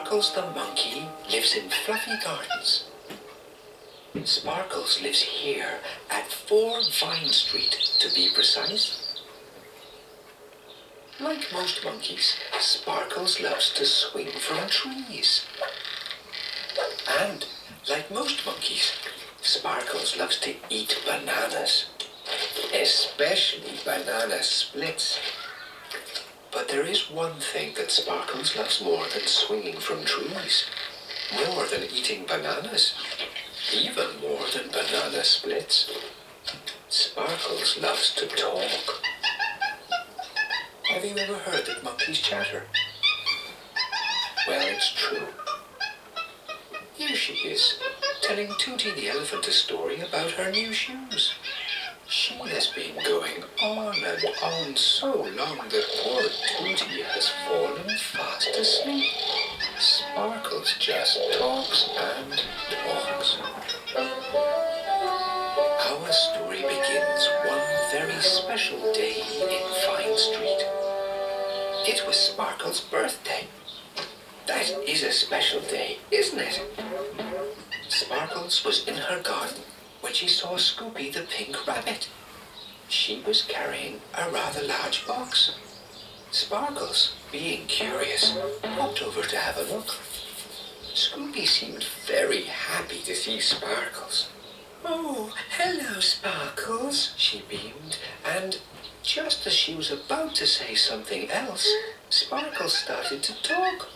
Sparkles the monkey lives in fluffy gardens. Sparkles lives here at 4 Vine Street, to be precise. Like most monkeys, Sparkles loves to swing from trees. And, like most monkeys, Sparkles loves to eat bananas, especially banana splits. But there is one thing that Sparkles loves more than swinging from trees, more than eating bananas, even more than banana splits. Sparkles loves to talk. Have you ever heard that monkeys chatter? Well, it's true. Here she is, telling Tootie the elephant a story about her new shoes. She has been going on and on so long that poor Tootie has fallen fast asleep. Sparkles just talks and talks. Our story begins one very special day in Vine Street. It was Sparkles' birthday. That is a special day, isn't it? Sparkles was in her garden when she saw Scoopy the pink rabbit. She was carrying a rather large box. Sparkles, being curious, popped over to have a look. Scoopy seemed very happy to see Sparkles. "Oh, hello, Sparkles," she beamed, and just as she was about to say something else, Sparkles started to talk.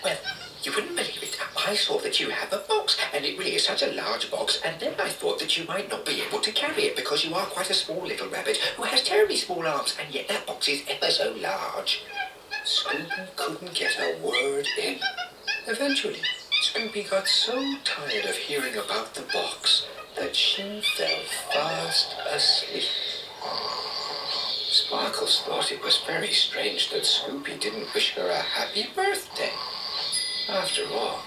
"Well, you wouldn't believe it. I saw that you have a box, and it really is such a large box, and then I thought that you might not be able to carry it because you are quite a small little rabbit who has terribly small arms, and yet that box is ever so large." Scoopy couldn't get a word in. Eventually, Scoopy got so tired of hearing about the box that she fell fast asleep. Sparkles thought it was very strange that Scoopy didn't wish her a happy birthday. After all,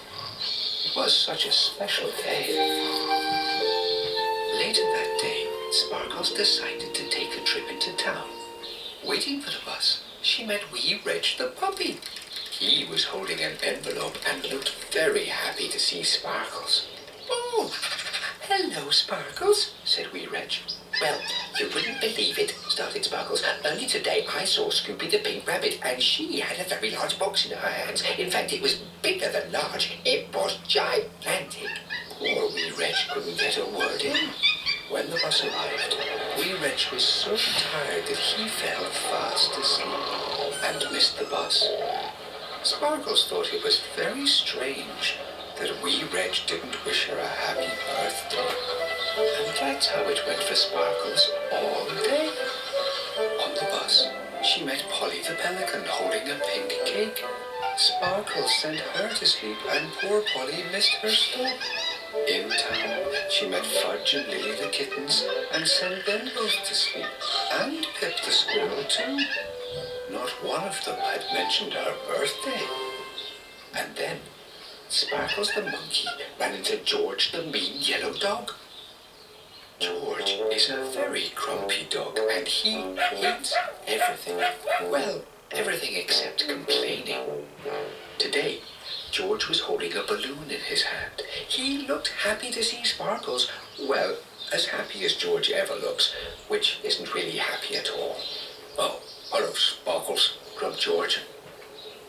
it was such a special day. Later that day, Sparkles decided to take a trip into town. Waiting for the bus, she met Wee Reg the puppy. He was holding an envelope and looked very happy to see Sparkles. "Oh, hello, Sparkles," said Wee Reg. "Well, you wouldn't believe it," started Sparkles. "Early today I saw Scoopy the pink rabbit, and she had a very large box in her hands. In fact, it was bigger than large. It was gigantic." Poor Wee Reg couldn't get a word in. When the bus arrived, Wee Reg was so tired that he fell fast asleep and missed the bus. Sparkles thought it was very strange that Wee Reg didn't wish her a happy birthday. And that's how it went for Sparkles all day. On the bus, she met Polly the pelican holding a pink cake. Sparkles sent her to sleep, and poor Polly missed her stop. In town, she met Fudge and Lily the kittens and sent them both to sleep, and Pip the squirrel too. Not one of them had mentioned her birthday. And then Sparkles the monkey ran into George the mean yellow dog. George is a very grumpy dog, and he hates everything. Well, everything except complaining. Today, George was holding a balloon in his hand. He looked happy to see Sparkles. Well, as happy as George ever looks, which isn't really happy at all. "Oh, hello, Sparkles," grumped George.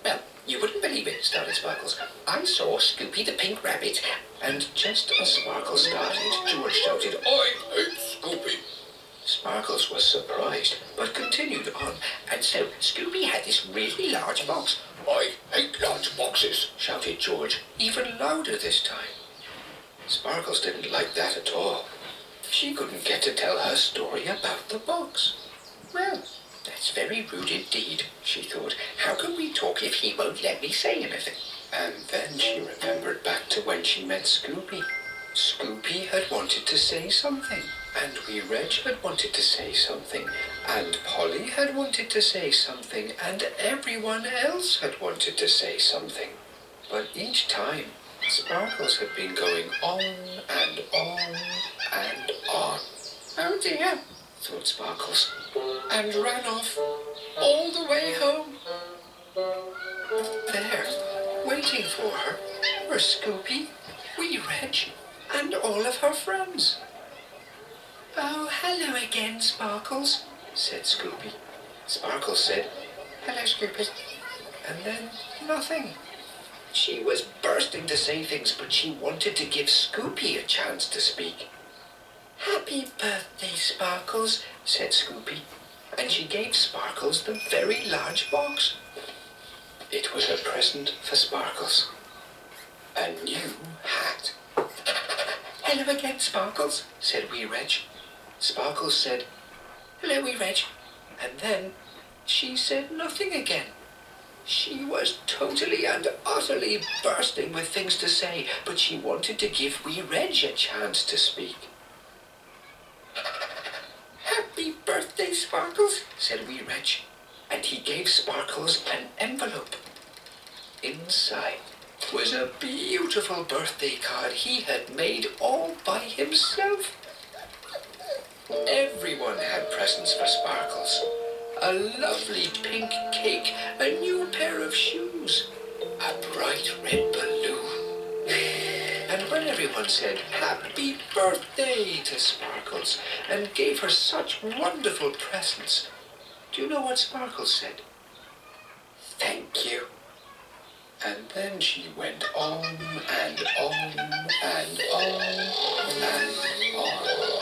"Well, you wouldn't believe it," started Sparkles. "I saw Scoopy the pink rabbit." And just as Sparkles started, George shouted, "I hate Scoopy." Sparkles was surprised, but continued on. "And so Scoopy had this really large box." "I hate large boxes," shouted George, even louder this time. Sparkles didn't like that at all. She couldn't get to tell her story about the box. "Well, that's very rude indeed," she thought. "How can we talk if he won't let me say anything?" And then she remembered back to when she met Scoopy. Scoopy had wanted to say something, and Wee Reg had wanted to say something, and Polly had wanted to say something, and everyone else had wanted to say something. But each time, Sparkles had been going on and on and on. "Oh dear," thought Sparkles, and ran off all the way home. There, waiting waiting for her were Scoopy, Wee Reg, and all of her friends. "Oh, hello again, Sparkles," said Scoopy. Sparkles said, "Hello, Scoopy," and then nothing. She was bursting to say things, but she wanted to give Scoopy a chance to speak. "Happy birthday, Sparkles," said Scoopy, and she gave Sparkles the very large box. It was a present for Sparkles. A new hat. "Hello again, Sparkles," said Wee Reg. Sparkles said, "Hello, Wee Reg," and then she said nothing again. She was totally and utterly bursting with things to say, but she wanted to give Wee Reg a chance to speak. "Happy birthday, Sparkles," said Wee Reg, and he gave Sparkles an envelope. Inside was a beautiful birthday card he had made all by himself. Everyone had presents for Sparkles. A lovely pink cake, a new pair of shoes, a bright red balloon. And when everyone said happy birthday to Sparkles and gave her such wonderful presents, do you know what Sparkles said? "Thank you." And then she went on and on and on and on.